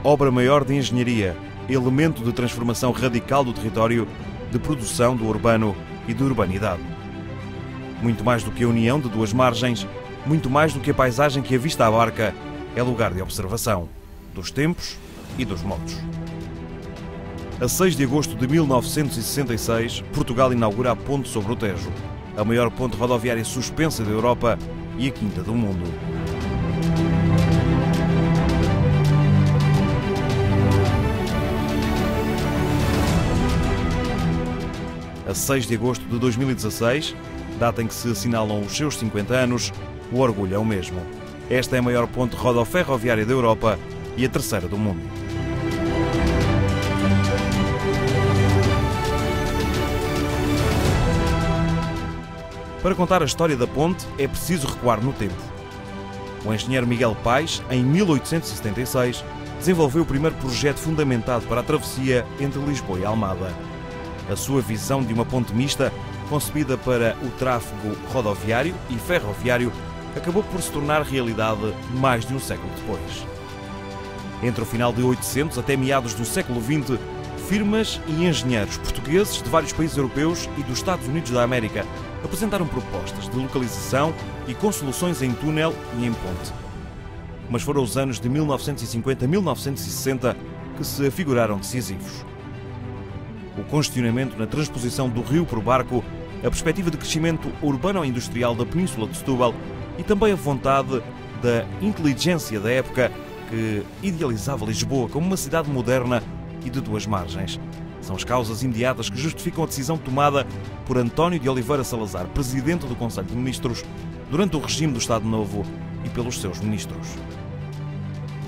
Obra maior de engenharia, elemento de transformação radical do território, de produção do urbano e de urbanidade. Muito mais do que a união de duas margens, muito mais do que a paisagem que a vista abarca, é lugar de observação dos tempos e dos modos. A 6 de agosto de 1966, Portugal inaugura a ponte sobre o Tejo, a maior ponte rodoviária suspensa da Europa e a quinta do mundo. A 6 de agosto de 2016, data em que se assinalam os seus 50 anos, o orgulho é o mesmo. Esta é a maior ponte rodoferroviária da Europa e a terceira do mundo. Para contar a história da ponte, é preciso recuar no tempo. O engenheiro Miguel Paes, em 1876, desenvolveu o primeiro projeto fundamentado para a travessia entre Lisboa e Almada. A sua visão de uma ponte mista, concebida para o tráfego rodoviário e ferroviário, acabou por se tornar realidade mais de um século depois. Entre o final de 800 até meados do século XX, firmas e engenheiros portugueses de vários países europeus e dos Estados Unidos da América apresentaram propostas de localização e com soluções em túnel e em ponte. Mas foram os anos de 1950 a 1960 que se afiguraram decisivos. O congestionamento na transposição do rio por barco, a perspectiva de crescimento urbano-industrial da Península de Setúbal e também a vontade da inteligência da época que idealizava Lisboa como uma cidade moderna e de duas margens. São as causas imediatas que justificam a decisão tomada por António de Oliveira Salazar, presidente do Conselho de Ministros, durante o regime do Estado Novo e pelos seus ministros.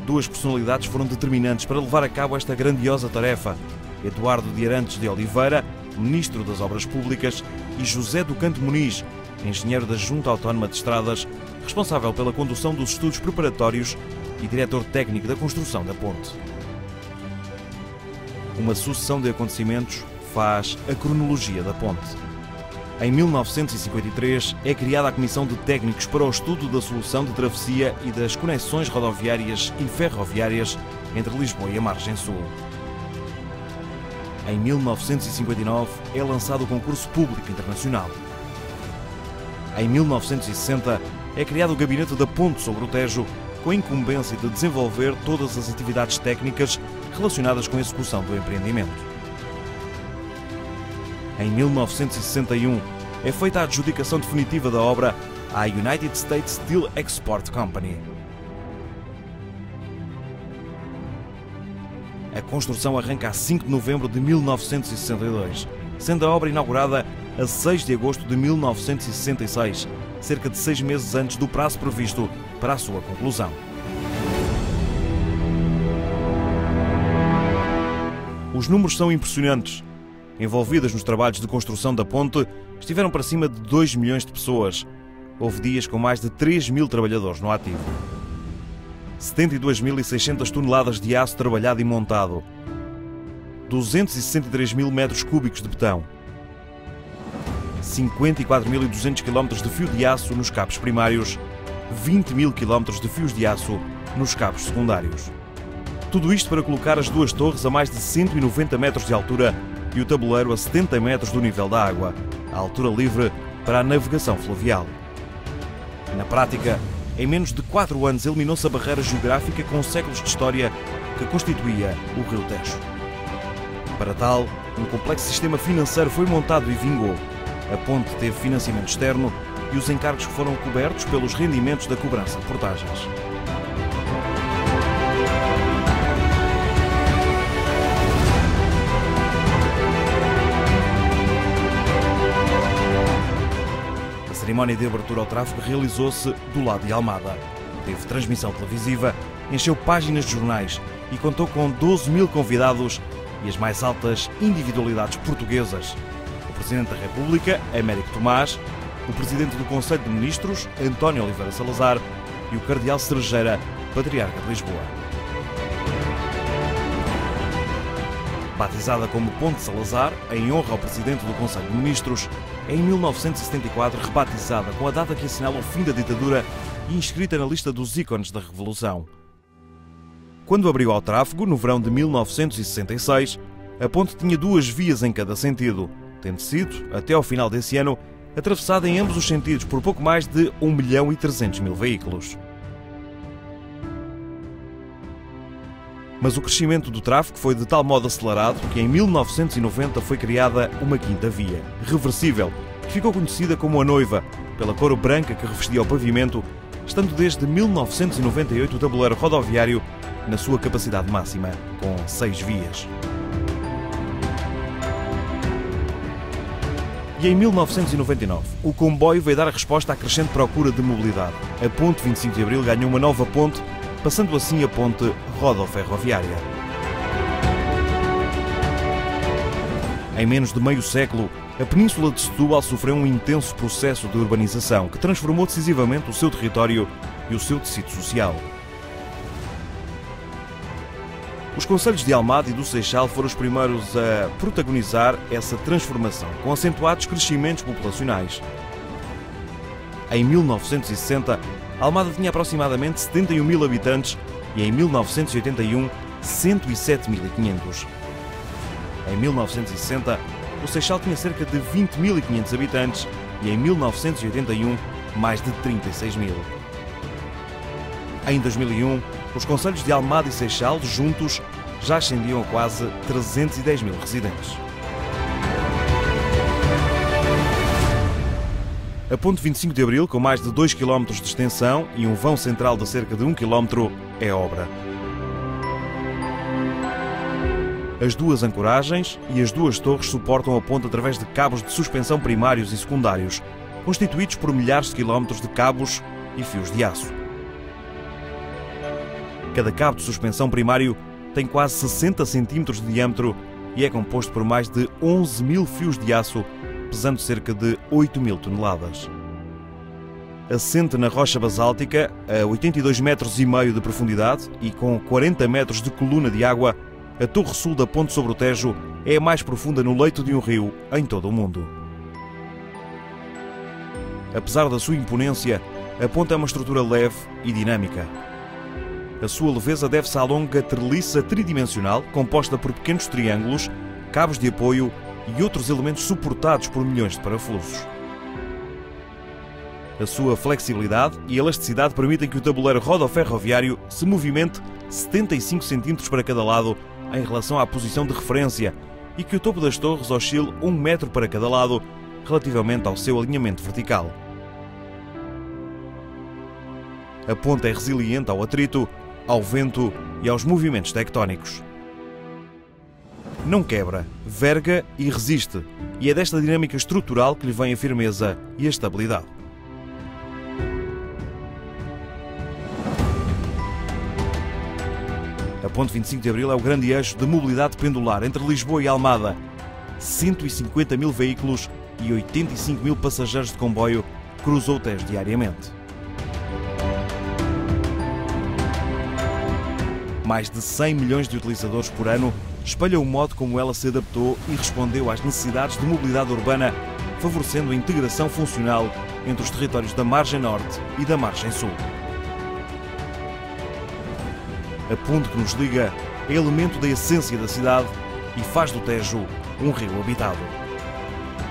Duas personalidades foram determinantes para levar a cabo esta grandiosa tarefa: Eduardo de Arantes de Oliveira, Ministro das Obras Públicas, e José do Canto Muniz, engenheiro da Junta Autónoma de Estradas, responsável pela condução dos estudos preparatórios e diretor técnico da construção da ponte. Uma sucessão de acontecimentos faz a cronologia da ponte. Em 1953 é criada a Comissão de Técnicos para o estudo da solução de travessia e das conexões rodoviárias e ferroviárias entre Lisboa e a margem sul. Em 1959 é lançado o concurso público internacional. Em 1960 é criado o Gabinete da Ponte sobre o Tejo, com a incumbência de desenvolver todas as atividades técnicas relacionadas com a execução do empreendimento. Em 1961 é feita a adjudicação definitiva da obra à United States Steel Export Company. A construção arranca a 5 de novembro de 1962, sendo a obra inaugurada a 6 de agosto de 1966, cerca de 6 meses antes do prazo previsto para a sua conclusão. Os números são impressionantes. Envolvidas nos trabalhos de construção da ponte estiveram para cima de 2 milhões de pessoas. Houve dias com mais de 3.000 trabalhadores no ativo. 72.600 toneladas de aço trabalhado e montado, 263.000 metros cúbicos de betão, 54.200 km de fio de aço nos cabos primários, 20.000 km de fios de aço nos cabos secundários. Tudo isto para colocar as duas torres a mais de 190 metros de altura e o tabuleiro a 70 metros do nível da água, a altura livre para a navegação fluvial. Na prática, em menos de 4 anos eliminou-se a barreira geográfica com séculos de história que constituía o Rio Tejo. Para tal, um complexo sistema financeiro foi montado e vingou. A ponte teve financiamento externo e os encargos foram cobertos pelos rendimentos da cobrança de portagens. A cerimónia de abertura ao tráfego realizou-se do lado de Almada. Teve transmissão televisiva, encheu páginas de jornais e contou com 12.000 convidados e as mais altas individualidades portuguesas. O Presidente da República, Américo Tomás, o presidente do Conselho de Ministros, António Oliveira Salazar, e o cardeal Cerejeira, patriarca de Lisboa. Batizada como Ponte Salazar, em honra ao presidente do Conselho de Ministros, é em 1974 rebatizada com a data que assinala o fim da ditadura e inscrita na lista dos ícones da Revolução. Quando abriu ao tráfego, no verão de 1966, a ponte tinha 2 vias em cada sentido, tendo sido, até ao final desse ano, atravessada em ambos os sentidos por pouco mais de 1.300.000 veículos. Mas o crescimento do tráfego foi de tal modo acelerado que em 1990 foi criada uma 5ª via, reversível, que ficou conhecida como a Noiva, pela cor branca que revestia o pavimento, estando desde 1998 o tabuleiro rodoviário na sua capacidade máxima, com 6 vias. E em 1999, o comboio veio dar a resposta à crescente procura de mobilidade. A ponte 25 de Abril ganhou uma nova ponte, passando assim a ponte rodoferroviária. Em menos de meio século, a Península de Setúbal sofreu um intenso processo de urbanização que transformou decisivamente o seu território e o seu tecido social. Os concelhos de Almada e do Seixal foram os primeiros a protagonizar essa transformação, com acentuados crescimentos populacionais. Em 1960, Almada tinha aproximadamente 71.000 habitantes e em 1981, 107.500. Em 1960, o Seixal tinha cerca de 20.500 habitantes e em 1981, mais de 36.000. Em 2001, os concelhos de Almada e Seixal, juntos, já ascendiam a quase 310.000 residentes. A ponte 25 de Abril, com mais de 2 km de extensão e um vão central de cerca de 1 km, é obra. As 2 ancoragens e as 2 torres suportam a ponte através de cabos de suspensão primários e secundários, constituídos por milhares de quilómetros de cabos e fios de aço. Cada cabo de suspensão primário tem quase 60 cm de diâmetro e é composto por mais de 11.000 fios de aço, pesando cerca de 8.000 toneladas. Assente na rocha basáltica, a 82,5 metros de profundidade e com 40 metros de coluna de água, a torre sul da ponte sobre o Tejo é a mais profunda no leito de um rio em todo o mundo. Apesar da sua imponência, a ponte é uma estrutura leve e dinâmica. A sua leveza deve-se à longa treliça tridimensional, composta por pequenos triângulos, cabos de apoio e outros elementos suportados por milhões de parafusos. A sua flexibilidade e elasticidade permitem que o tabuleiro rodoferroviário se movimente 75 cm para cada lado em relação à posição de referência e que o topo das torres oscile 1 metro para cada lado relativamente ao seu alinhamento vertical. A ponte é resiliente ao atrito, ao vento e aos movimentos tectónicos. Não quebra, verga e resiste, e é desta dinâmica estrutural que lhe vem a firmeza e a estabilidade. A ponte 25 de Abril é o grande eixo de mobilidade pendular entre Lisboa e Almada. 150.000 veículos e 85.000 passageiros de comboio cruzam o Tejo diariamente. Mais de 100 milhões de utilizadores por ano espelham o modo como ela se adaptou e respondeu às necessidades de mobilidade urbana, favorecendo a integração funcional entre os territórios da margem norte e da margem sul. A ponte que nos liga é elemento da essência da cidade e faz do Tejo um rio habitado.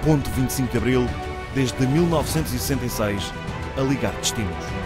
Ponte 25 de Abril, desde 1966, a ligar destinos.